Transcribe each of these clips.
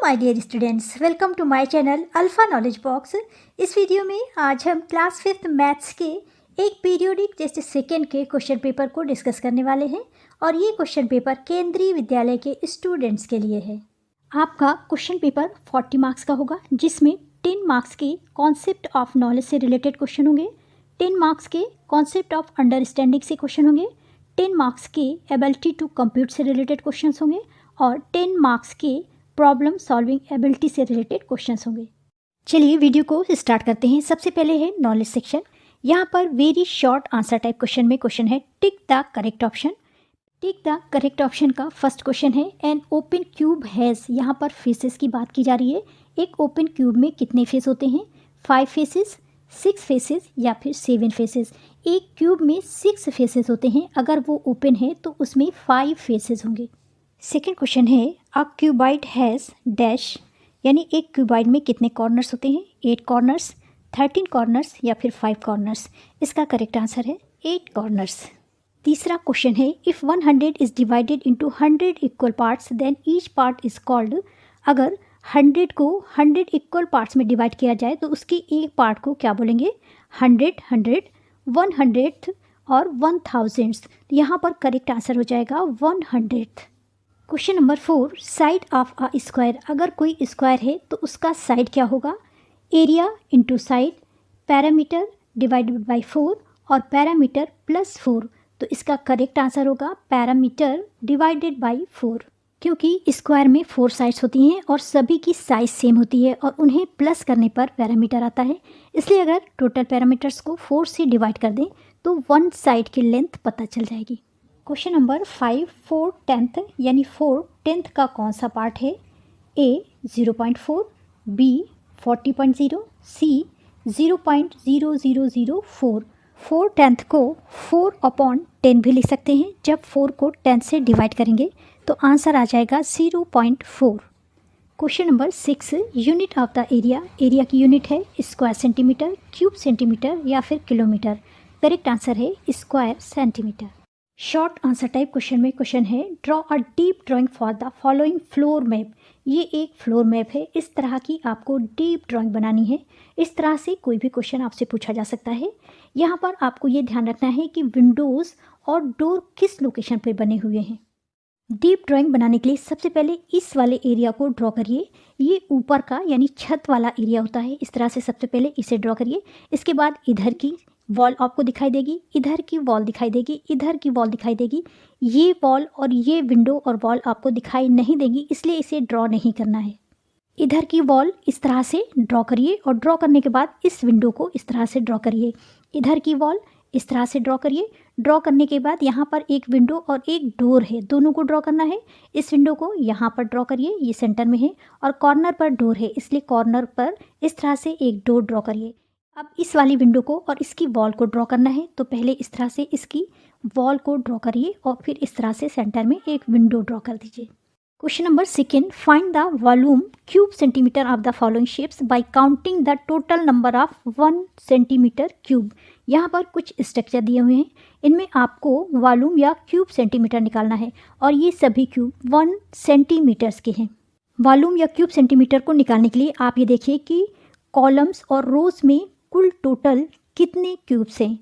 My dear students, welcome to my channel Alpha Knowledge Box. इस video में आज हम क्लास 5th मैथ्स के एक पीरियोडिक टेस्ट सेकेंड के क्वेश्चन पेपर को डिस्कस करने वाले हैं और ये क्वेश्चन पेपर केंद्रीय विद्यालय के स्टूडेंट्स के लिए है। आपका क्वेश्चन पेपर 40 मार्क्स का होगा, जिसमें 10 मार्क्स के कॉन्सेप्ट ऑफ नॉलेज से रिलेटेड क्वेश्चन होंगे, 10 मार्क्स के कॉन्सेप्ट ऑफ अंडरस्टैंडिंग से क्वेश्चन होंगे, 10 मार्क्स के एबिलिटी टू कंप्यूट से रिलेटेड क्वेश्चन होंगे और 10 मार्क्स के प्रॉब्लम सॉल्विंग एबिलिटी से रिलेटेड क्वेश्चंस होंगे। चलिए वीडियो को स्टार्ट करते हैं। सबसे पहले है नॉलेज सेक्शन। यहाँ पर very short answer type question में क्वेश्चन है tick the correct option. Tick the correct option का फर्स्ट क्वेश्चन है एन ओपन क्यूब हैज़, यहाँ पर फेसेस की बात की जा रही है। एक ओपन क्यूब में कितने फेस होते हैं? 5 फेसेस, 6 फेसेस या फिर 7 फेसेस। एक क्यूब में 6 फेसेस होते हैं, अगर वो ओपन है तो उसमें 5 फेसेस होंगे। सेकेंड क्वेश्चन है अ क्यूबाइड हैज़ डैश, यानी एक क्यूबाइड में कितने कॉर्नर्स होते हैं? 8 कॉर्नर्स, 13 कॉर्नर्स या फिर 5 कॉर्नर्स। इसका करेक्ट आंसर है 8 कॉर्नर्स। तीसरा क्वेश्चन है if 100 is divided into 100 equal parts then each part is called. अगर 100 को 100 इक्वल पार्ट्स में डिवाइड किया जाए तो उसकी एक पार्ट को क्या बोलेंगे? 100, 100, 100th और 1000th। यहाँ पर करेक्ट आंसर हो जाएगा 100th। Question number 4 side of a square. अगर कोई स्क्वायर है तो उसका साइड क्या होगा? Area into side, parameter divided by 4 और पैरामीटर प्लस 4। तो इसका करेक्ट आंसर होगा पैरामीटर डिवाइडेड बाय 4, क्योंकि स्क्वायर में 4 साइड्स होती हैं और सभी की साइज सेम होती है और उन्हें प्लस करने पर पैरामीटर आता है। इसलिए अगर टोटल पैरामीटर्स को 4 से डिवाइड कर दें तो 1 साइड की लेंथ पता चल जाएगी। क्वेश्चन नंबर 5 4/10 यानी 4/10 का कौन सा पार्ट है? ए 0.4, बी 40.0, सी 0.0004। 4/10 को 4/10 भी लिख सकते हैं। जब 4 को 10 से डिवाइड करेंगे तो आंसर आ जाएगा 0.4। Question number 6 unit of the area. Area की यूनिट है स्क्वायर सेंटीमीटर, क्यूब सेंटीमीटर या फिर किलोमीटर। करेक्ट आंसर है square centimetre. Short answer type question में क्वेश्चन है draw a deep drawing for the following floor map. ये एक floor map है। इस तरह की आपको डीप ड्राइंग बनानी है। इस तरह से कोई भी क्वेश्चन आपसे पूछा जा सकता है। यहाँ पर आपको ये ध्यान रखना है कि विंडोज़ और डोर किस लोकेशन पर बने हुए हैं। डीप ड्राइंग बनाने के लिए सबसे पहले इस वाले एरिया को ड्रॉ करिए। ये ऊपर का यानी छत वाला एरिया होता है। इस तरह से सबसे पहले इसे ड्रॉ करिए। इसके बाद इधर की वॉल आपको दिखाई देगी, इधर की वॉल दिखाई देगी, इधर की वॉल दिखाई देगी। ये वॉल और ये विंडो और वॉल आपको दिखाई नहीं देंगी, इसलिए इसे ड्रॉ नहीं करना है। इधर की वॉल इस तरह से ड्रॉ करिए और ड्रॉ करने के बाद इस विंडो को इस तरह से ड्रॉ करिए। इधर की वॉल इस तरह से ड्रॉ करिए। ड्रॉ करने के बाद यहाँ पर एक विंडो और एक डोर है, दोनों को ड्रॉ करना है। इस विंडो को यहाँ पर ड्रॉ करिए, ये सेंटर में है और कॉर्नर पर डोर है, इसलिए कॉर्नर पर इस तरह से एक डोर ड्रॉ करिए। अब इस वाली विंडो को और इसकी वॉल को ड्रॉ करना है, तो पहले इस तरह से इसकी वॉल को ड्रॉ करिए और फिर इस तरह से सेंटर में एक विंडो ड्रॉ कर दीजिए। Question number 2 find the volume cube centimetre of the following shapes bye counting the total number of 1 centimetre cube. यहाँ पर कुछ स्ट्रक्चर दिए हुए हैं, इनमें आपको वॉल्यूम या क्यूब सेंटीमीटर निकालना है और ये सभी क्यूब 1 सेंटीमीटर्स के हैं। वॉल्यूम या क्यूब सेंटीमीटर को निकालने के लिए आप ये देखिए कि कॉलम्स और रोज में कुल टोटल कितने क्यूब्स हैं।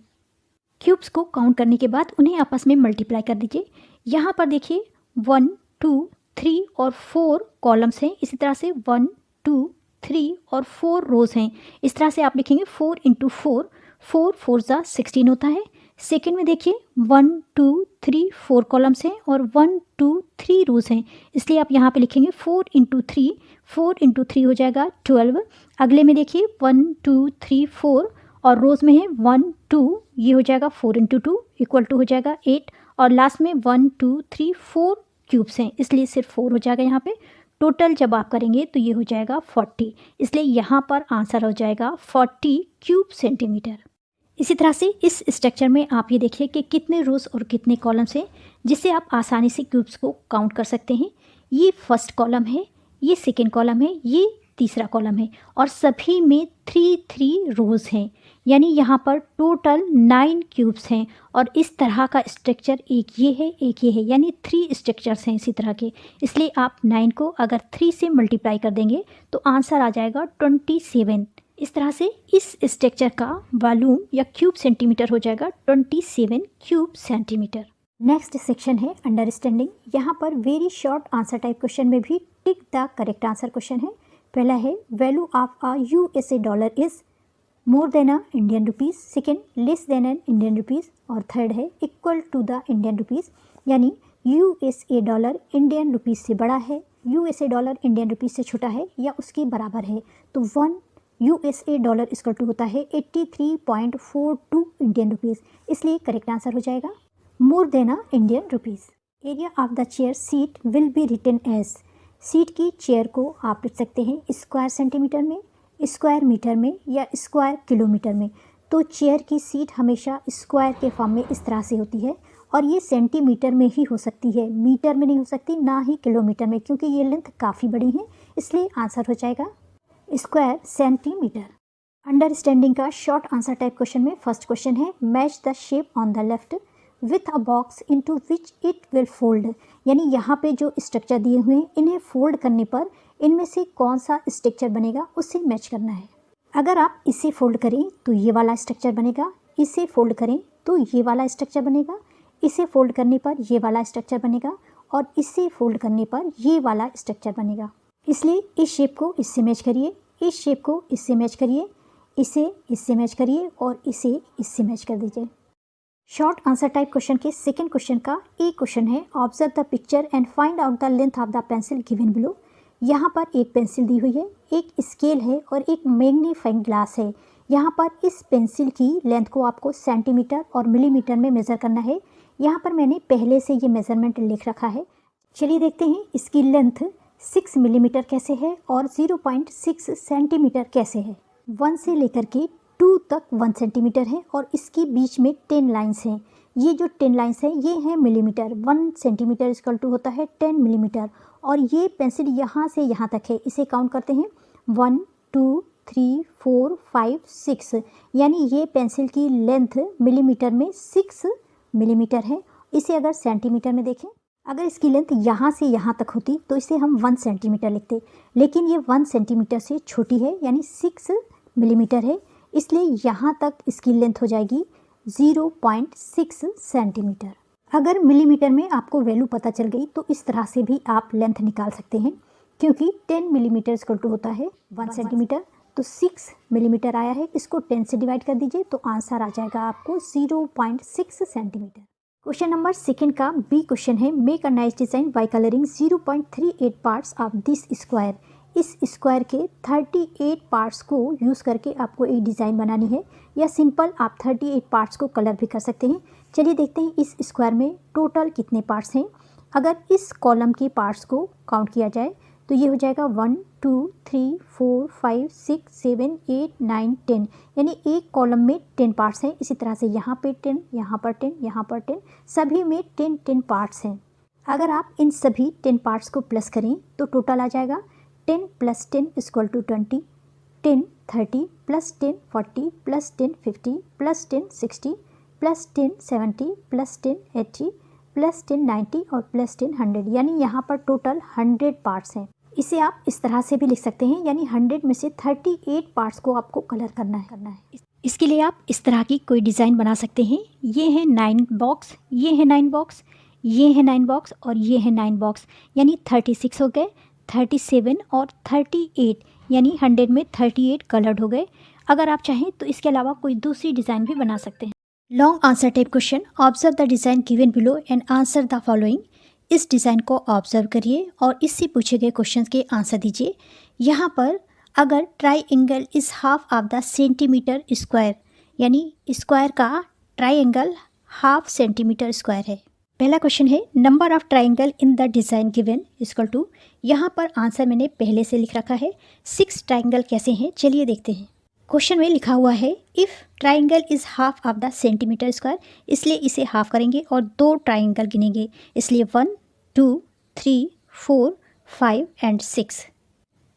क्यूब्स को काउंट करने के बाद उन्हें आपस में मल्टीप्लाई कर दीजिए। यहाँ पर देखिए 1 2 3 और 4 कॉलम्स हैं। इसी तरह से 1 2 3 और 4 रोज हैं। इस तरह से आप लिखेंगे 4 × 4, 4 4 × 16 होता है। सेकेंड में देखिए 1 2 3 4 कॉलम्स हैं और 1 2 3 रोज हैं, इसलिए आप यहाँ पे लिखेंगे 4 × 3, 4 × 3 हो जाएगा 12। अगले में देखिए 1 2 3 4 और रोज में है 1 2, ये हो जाएगा 4 × 2 इक्वल टू हो जाएगा 8 और लास्ट में 1 2 3 4 क्यूब्स हैं, इसलिए सिर्फ 4 हो जाएगा यहाँ पे। टोटल जब आप करेंगे तो ये हो जाएगा 40, इसलिए यहाँ पर आंसर हो जाएगा 40 क्यूब सेंटीमीटर। इसी तरह से इस स्ट्रक्चर में आप ये देखिए कि कितने रोज और कितने कॉलम्स हैं, जिससे आप आसानी से क्यूब्स को काउंट कर सकते हैं। ये फर्स्ट कॉलम है, ये सेकेंड कॉलम है, ये तीसरा कॉलम है और सभी में 3 रोज़ हैं, यानी यहाँ पर टोटल 9 क्यूब्स हैं। और इस तरह का स्ट्रक्चर एक ये है, एक ये है, यानी 3 स्ट्रक्चर्स हैं इसी तरह के। इसलिए आप 9 को अगर 3 से मल्टीप्लाई कर देंगे तो आंसर आ जाएगा 27। इस तरह से इस स्ट्रक्चर का वॉल्यूम या क्यूब सेंटीमीटर हो जाएगा 27 क्यूब सेंटीमीटर। नेक्स्ट सेक्शन है अंडरस्टैंडिंग। यहाँ पर very short answer type question में भी tick the correct answer question है। पहला है value of a USA dollar is more than a Indian rupees, second less than an Indian rupees, और third है equal to the Indian rupees, यानी USA dollar Indian rupees से बड़ा है, USA dollar Indian rupees से छोटा है या उसके बराबर है। तो 1 यूएसए डॉलर इक्वल टू होता है 83.42 इंडियन रुपीज़, इसलिए करेक्ट आंसर हो जाएगा more than a Indian rupees. Area of the chair seat will be written as, seat की चेयर को आप लिख सकते हैं स्क्वायर सेंटीमीटर में, स्क्वायर मीटर में या स्क्वायर किलोमीटर में। तो चेयर की सीट हमेशा स्क्वायर के फॉर्म में इस तरह से होती है और ये सेंटीमीटर में ही हो सकती है, मीटर में नहीं हो सकती, ना ही किलोमीटर में, क्योंकि ये लेंथ काफ़ी बड़ी है, इसलिए आंसर हो जाएगा स्क्वायर सेंटीमीटर। अंडरस्टैंडिंग का शॉर्ट आंसर टाइप क्वेश्चन में फर्स्ट क्वेश्चन है match the shape on the left with a box into which it will fold, यानी यहाँ पे जो स्ट्रक्चर दिए हुए हैं इन्हें फोल्ड करने पर इनमें से कौन सा स्ट्रक्चर बनेगा उससे मैच करना है। अगर आप इसे फोल्ड करें तो ये वाला स्ट्रक्चर बनेगा, इसे फोल्ड करें तो ये वाला स्ट्रक्चर बनेगा, इसे फोल्ड करने पर ये वाला स्ट्रक्चर बनेगा और इसे फोल्ड करने पर ये वाला स्ट्रक्चर बनेगा। इसलिए इस शेप को इससे मैच करिए, इस शेप को इससे मैच करिए, इसे इससे मैच करिए और इसे इससे मैच कर दीजिए। शॉर्ट आंसर टाइप क्वेश्चन के सेकंड क्वेश्चन का एक क्वेश्चन है observe the picture and find out the length of the pencil given below. यहाँ पर एक पेंसिल दी हुई है, एक स्केल है और एक मैग्नीफाइंग ग्लास है। यहाँ पर इस पेंसिल की लेंथ को आपको सेंटीमीटर और मिलीमीटर में मेज़र करना है। यहाँ पर मैंने पहले से ये मेज़रमेंट लिख रखा है। चलिए देखते हैं इसकी लेंथ 6 मिलीमीटर कैसे है और 0.6 सेंटीमीटर कैसे है। 1 से लेकर के 2 तक 1 सेंटीमीटर है और इसके बीच में 10 लाइन्स हैं। ये जो 10 लाइन्स हैं ये हैं मिलीमीटर। 1 सेंटीमीटर इक्वल टू होता है 10 मिलीमीटर और ये पेंसिल यहाँ से यहाँ तक है, इसे काउंट करते हैं 1 2 3 4 5 6, यानी ये पेंसिल की लेंथ मिलीमीटर में 6 मिलीमीटर है। इसे अगर सेंटीमीटर में देखें, अगर इसकी लेंथ यहाँ से यहाँ तक होती तो इसे हम 1 सेंटीमीटर लिखते, लेकिन ये 1 सेंटीमीटर से छोटी है यानी 6 मिलीमीटर है, इसलिए यहाँ तक इसकी लेंथ हो जाएगी 0.6 सेंटीमीटर। अगर मिलीमीटर में आपको वैल्यू पता चल गई तो इस तरह से भी आप लेंथ निकाल सकते हैं, क्योंकि 10 मिलीमीटर इक्वल टू होता है 1 सेंटीमीटर, तो 6 मिलीमीटर आया है, इसको 10 से डिवाइड कर दीजिए तो आंसर आ जाएगा आपको 0.6 सेंटीमीटर। क्वेश्चन नंबर सेकंड का बी क्वेश्चन है make a nice design by colouring 0.38 parts of this square. इस स्क्वायर के 38 पार्ट्स को यूज़ करके आपको एक डिज़ाइन बनानी है, या सिंपल आप 38 पार्ट्स को कलर भी कर सकते हैं। चलिए देखते हैं इस स्क्वायर में टोटल कितने पार्ट्स हैं। अगर इस कॉलम के पार्ट्स को काउंट किया जाए तो ये हो जाएगा 1 2 3 4 5 6 7 8 9 10, यानी एक कॉलम में 10 पार्ट्स हैं। इसी तरह से यहाँ पे 10, यहाँ पर 10, यहाँ पर 10, सभी में 10 पार्ट्स हैं। अगर आप इन सभी 10 पार्ट्स को प्लस करें तो टोटल आ जाएगा 10 + 10 = 20, 10 30 + 10 40 + 10 50 + 10 60 + 10 70 + 10 80 + 10 90 और + 10 100, यानी यहाँ पर टोटल 100 पार्ट्स हैं। इसे आप इस तरह से भी लिख सकते हैं, यानी 100 में से 38 पार्ट्स को आपको कलर करना है। इसके लिए आप इस तरह की कोई डिज़ाइन बना सकते हैं। ये है 9 बॉक्स, ये है 9 बॉक्स, ये है 9 बॉक्स और ये है 9 बॉक्स, यानी 36 हो गए, 37 और 38, यानी 100 में 38 कलर्ड हो गए। अगर आप चाहें तो इसके अलावा कोई दूसरी डिज़ाइन भी बना सकते हैं। Long answer type question observe the design given below and answer the following. इस डिज़ाइन को ऑब्जर्व करिए और इससे पूछे गए क्वेश्चन के आंसर दीजिए। यहाँ पर अगर triangle is half of the centimetre square, यानी स्क्वायर का ट्राइंगल हाफ सेंटीमीटर स्क्वायर है। पहला क्वेश्चन है number of triangle in the design given equal to, यहाँ पर आंसर मैंने पहले से लिख रखा है। 6 ट्राइंगल कैसे हैं चलिए देखते हैं। क्वेश्चन में लिखा हुआ है if triangle is half of the centimetre square, इसलिए इसे हाफ करेंगे और 2 ट्राइंगल गिनेंगे, इसलिए 1 2 3 4 5 एंड 6।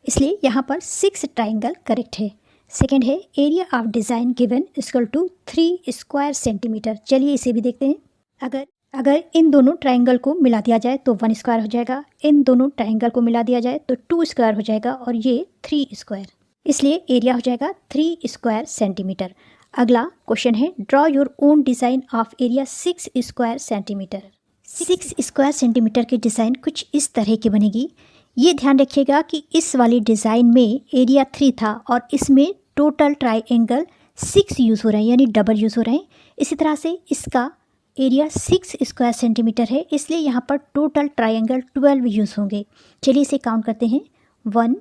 इसलिए यहाँ पर 6 ट्राइंगल करेक्ट है। सेकंड है area of design given equal to 3 square centimetre. चलिए इसे भी देखते हैं। अगर इन दोनों ट्राइंगल को मिला दिया जाए तो 1 स्क्वायर हो जाएगा, इन दोनों ट्राइंगल को मिला दिया जाए तो 2 स्क्वायर हो जाएगा और ये 3 स्क्वायर, इसलिए एरिया हो जाएगा 3 स्क्वायर सेंटीमीटर। अगला क्वेश्चन है draw your own design of area 6 square centimetre. 6 square centimetre की डिज़ाइन कुछ इस तरह की बनेगी। ये ध्यान रखिएगा कि इस वाली डिज़ाइन में एरिया 3 था और इसमें टोटल ट्राइंगल 6 यूज़ हो रहे हैं, यानी डबल यूज़ हो रहे हैं। इसी तरह से इसका एरिया 6 स्क्वायर सेंटीमीटर है, इसलिए यहाँ पर टोटल ट्राइंगल 12 यूज़ होंगे। चलिए इसे काउंट करते हैं। 1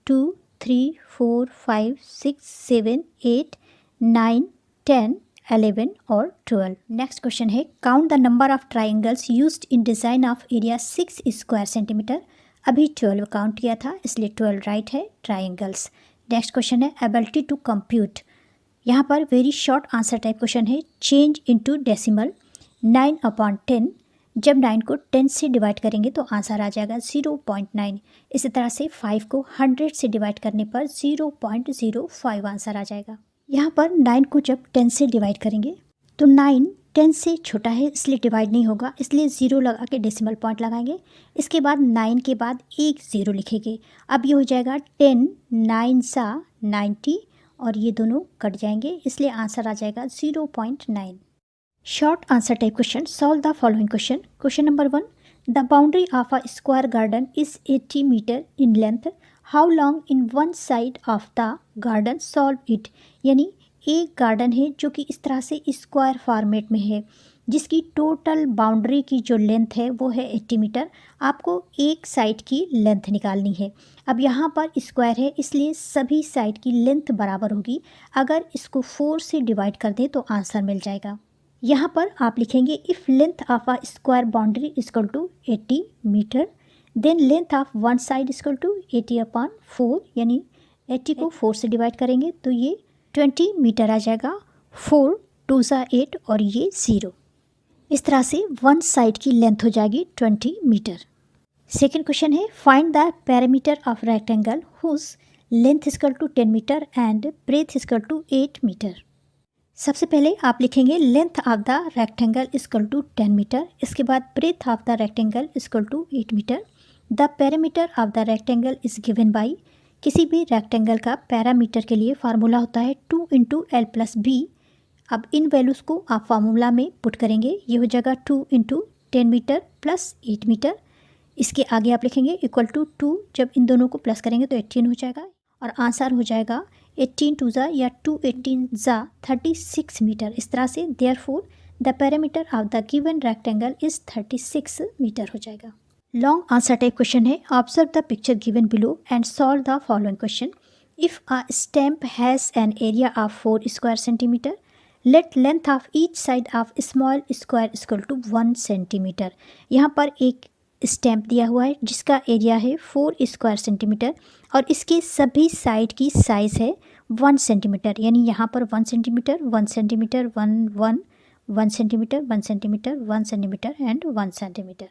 2 3 4 5 6 7 8 9 10 11 और 12। नेक्स्ट क्वेश्चन है count the number of triangles used in design of area 6 square centimetre. अभी 12 काउंट किया था, इसलिए 12 राइट है ट्राइंगल्स। नेक्स्ट क्वेश्चन है एबिलिटी टू कंप्यूट। यहाँ पर very short answer type question है। Change into decimal 9/10। जब 9 को 10 से डिवाइड करेंगे तो आंसर आ जाएगा 0.9। इसी तरह से 5 को 100 से डिवाइड करने पर 0.05 आंसर आ जाएगा। यहाँ पर 9 को जब 10 से डिवाइड करेंगे तो 9 10 से छोटा है, इसलिए डिवाइड नहीं होगा, इसलिए 0 लगा के डेसिमल पॉइंट लगाएंगे। इसके बाद 9 के बाद एक 0 लिखेंगे। अब ये हो जाएगा 10 9 सा 90 और ये दोनों कट जाएंगे, इसलिए आंसर आ जाएगा 0.9। Short answer type question. Solve the following question. Question number 1, the boundary of a square garden is 80 metre in length. How long in one side of the garden, solve it. यानी एक garden है जो कि इस तरह से square format में है, जिसकी टोटल बाउंड्री की जो लेंथ है वो है 80 मीटर। आपको एक साइड की लेंथ निकालनी है। अब यहाँ पर स्क्वायर है, इसलिए सभी साइड की लेंथ बराबर होगी। अगर इसको 4 से डिवाइड कर दें तो आंसर मिल जाएगा। यहाँ पर आप लिखेंगे if length of a square boundary equal to 80 metre, then length of one side equal to 80/4, यानी 80 को 4 से डिवाइड करेंगे तो ये 20 मीटर आ जाएगा। 4 2 सा 8 और ये 0। इस तरह से वन साइड की लेंथ हो जाएगी 20 मीटर। सेकेंड क्वेश्चन है find the parameter of rectangle whose length equal to 10 metre and breadth equal to 8 metre. सबसे पहले आप लिखेंगे length of the rectangle equal to 10 metre, इसके बाद breadth of the rectangle equal to 8 metre. The parameter of the rectangle is given by. किसी भी rectangle का parameter के लिए फार्मूला होता है 2 × L+B। अब इन वैल्यूज़ को आप फार्मूला में पुट करेंगे, ये हो जाएगा 2 × 10 मीटर प्लस 8 मीटर। इसके आगे आप लिखेंगे इक्वल टू 2, जब इन दोनों को प्लस करेंगे तो 18 हो जाएगा और आंसर हो जाएगा 18 2 ज़ा या 2 18 ज़ा 36 मीटर। इस तरह से therefore the parameter of the given rectangle is 36 metre हो जाएगा। लॉन्ग आंसर टाइप क्वेश्चन है observe the picture given below and solve the following question. If a stamp has an area of 4 square centimetre, let length of each side of small square equal to 1 centimetre. यहाँ पर एक stamp दिया हुआ है जिसका area है 4 square centimetre और इसके सभी साइड की साइज़ है 1 सेंटीमीटर, यानी यहाँ पर 1 centimetre 1 centimetre 1 1 1 centimetre 1 centimetre 1 centimetre and 1 centimetre.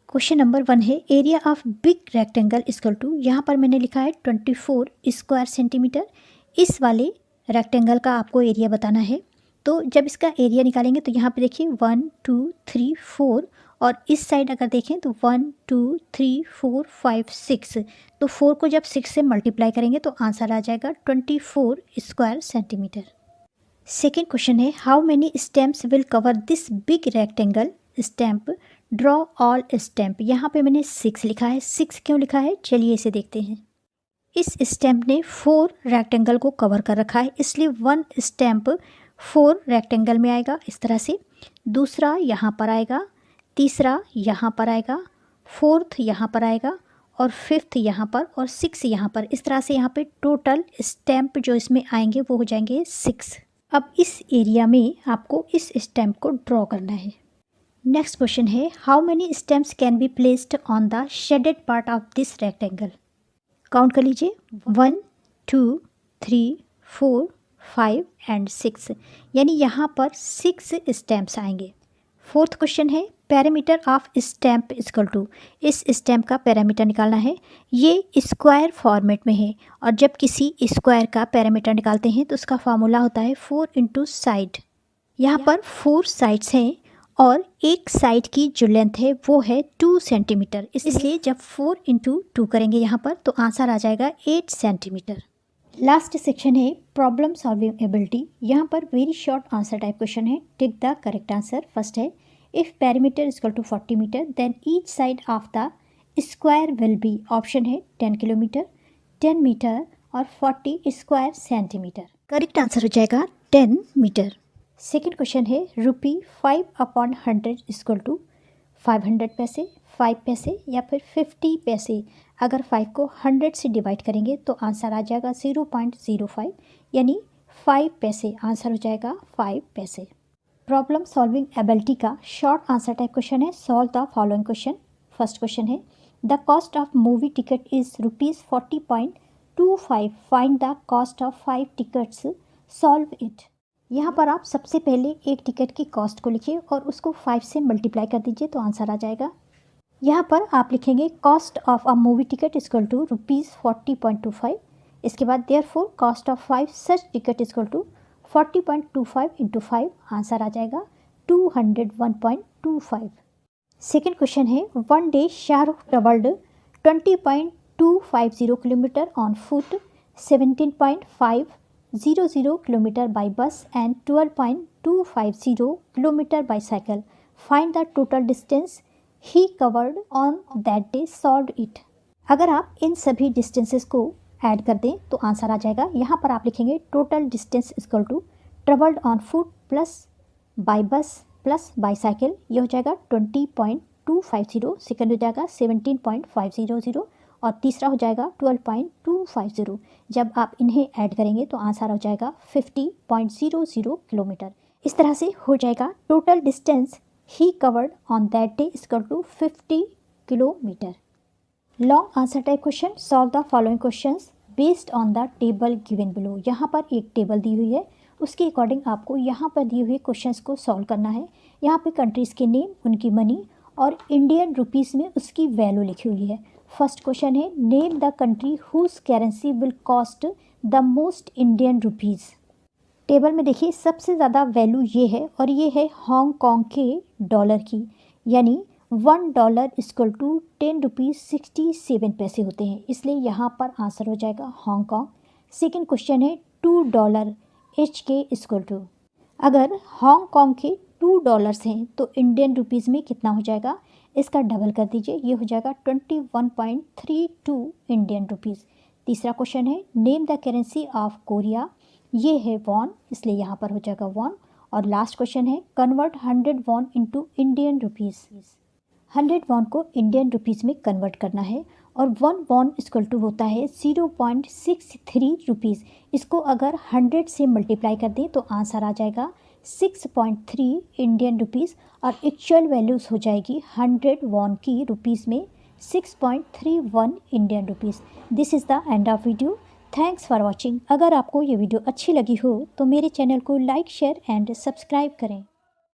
Question number 1 है area of big rectangle equal to, यहाँ पर मैंने लिखा है 24 स्क्वायर सेंटीमीटर। इस वाले रेक्टेंगल का आपको एरिया बताना है, तो जब इसका एरिया निकालेंगे तो यहाँ पे देखिए 1 2 3 4 और इस साइड अगर देखें तो 1 2 3 4 5 6, तो 4 को जब 6 से मल्टीप्लाई करेंगे तो आंसर आ जाएगा 24 स्क्वायर सेंटीमीटर। सेकेंड क्वेश्चन है how many stamps will cover this big rectangle stamp, draw all stamp. यहाँ पे मैंने 6 लिखा है। 6 क्यों लिखा है, चलिए इसे देखते हैं। इस स्टैम्प ने 4 रेक्टेंगल को कवर कर रखा है, इसलिए 1 स्टैम्प 4 रेक्टेंगल में आएगा इस तरह से, दूसरा यहाँ पर आएगा, तीसरा यहाँ पर आएगा, फोर्थ यहाँ पर आएगा और फिफ्थ यहाँ पर और 6 यहाँ पर। इस तरह से यहाँ पे टोटल स्टैम्प जो इसमें आएंगे वो हो जाएंगे 6। अब इस एरिया में आपको इस स्टैम्प को ड्रॉ करना है। नेक्स्ट क्वेश्चन है how many stamps can be placed on the shaded part of this rectangle. Count कर लीजिए 1 2 3 4 5 एंड 6, यानी यहाँ पर 6 स्टैम्प्स आएंगे। फोर्थ क्वेश्चन है perimeter of stamp equal to, इस स्टैम्प का पैरामीटर निकालना है। ये स्क्वायर फॉर्मेट में है और जब किसी स्क्वायर का पैरामीटर निकालते हैं तो उसका फार्मूला होता है 4 इंटू साइड। यहाँ पर 4 साइड्स हैं और एक साइड की जो लेंथ है वो है 2 सेंटीमीटर, इसलिए जब 4 इंटू 2 करेंगे यहाँ पर तो आंसर आ जाएगा 8 सेंटीमीटर। लास्ट सेक्शन है प्रॉब्लम सॉल्विंग एबिलिटी। यहाँ पर very short answer type question है। Tick the correct answer. First है, if parameter equal to 40 metre then each side of the square will be, option है 10 kilometre, 10 metre और 40 square centimetre. Correct answer हो जाएगा 10 metre. Second question है, ₹5/100 equal to 500 पैसे, 5 पैसे या फिर 50 पैसे। अगर 5 को 100 से डिवाइड करेंगे तो आंसर आ जाएगा 0.05 यानी 5 पैसे। आंसर हो जाएगा 5 पैसे। प्रॉब्लम सॉल्विंग एबिलिटी का शॉर्ट आंसर टाइप क्वेश्चन है। Solve the following question. First question है, the cost of movie ticket is ₹40.25, find the cost of 5 tickets, solve it. यहाँ पर आप सबसे पहले एक टिकट की कॉस्ट को लिखिए और उसको 5 से मल्टीप्लाई कर दीजिए तो आंसर आ जाएगा। यहाँ पर आप लिखेंगे cost of a movie ticket equal to ₹40.25। इसके बाद therefore cost of 5 such ticket equal to 40.25 into 5, answer आ जाएगा 201.25। सेकेंड क्वेश्चन है, one day Shahrukh travelled 20.250 kilometre on foot, 17.500 kilometre by bus and 12.250 kilometre by cycle. Find the total distance he covered on that day, solve it. अगर आप इन सभी distances को add कर दें तो आंसर आ जाएगा। यहाँ पर आप लिखेंगे total distance equal to travelled on foot plus by bus plus by cycle, ये हो जाएगा 20.250, सेकेंड हो जाएगा 17.500 और तीसरा हो जाएगा 12.250। जब आप इन्हें ऐड करेंगे तो आंसर हो जाएगा 50.00 किलोमीटर। इस तरह से हो जाएगा total distance he covered on that day equal to 50 kilometre. Long answer type question. Solve the following questions based on the table given below. यहाँ पर एक टेबल दी हुई है, उसके अकॉर्डिंग आपको यहाँ पर दिए हुए क्वेश्चंस को सॉल्व करना है। यहाँ पे कंट्रीज़ के नेम, उनकी मनी और इंडियन रुपीज़ में उसकी वैल्यू लिखी हुई है। फर्स्ट क्वेश्चन है, name the country whose currency will cost the most Indian rupees. Table में देखिए सबसे ज़्यादा वैल्यू ये है और ये है हांगकॉन्ग के डॉलर की, यानी $1 इक्वल टू 10 रुपीज़ 67 पैसे होते हैं, इसलिए यहाँ पर आंसर हो जाएगा हांगकॉन्ग। सेकेंड क्वेश्चन है, $2 HK इक्वल टू, अगर हांगकॉन्ग के $2 हैं तो इंडियन रुपीज़ में कितना हो जाएगा, इसका डबल कर दीजिए, ये हो जाएगा 21.32 इंडियन रुपीज़। तीसरा क्वेश्चन है, name the currency of Korea, ये है वॉन, इसलिए यहाँ पर हो जाएगा वॉन। और लास्ट क्वेश्चन है, convert 100 won into Indian rupees. 100 won को इंडियन रुपीज़ में कन्वर्ट करना है और 1 वॉन इक्वल टू होता है 0.63 रुपीज़। इसको अगर 100 से मल्टीप्लाई कर दें तो आंसर आ जाएगा 6.3 इंडियन रुपीज़ और एक्चुअल वैल्यूज़ हो जाएगी 100 वॉन की रुपीज़ में 6.31 Indian rupees. This is the end of video. Thanks for watching. अगर आपको ये वीडियो अच्छी लगी हो तो मेरे चैनल को लाइक, शेयर एंड सब्सक्राइब करें।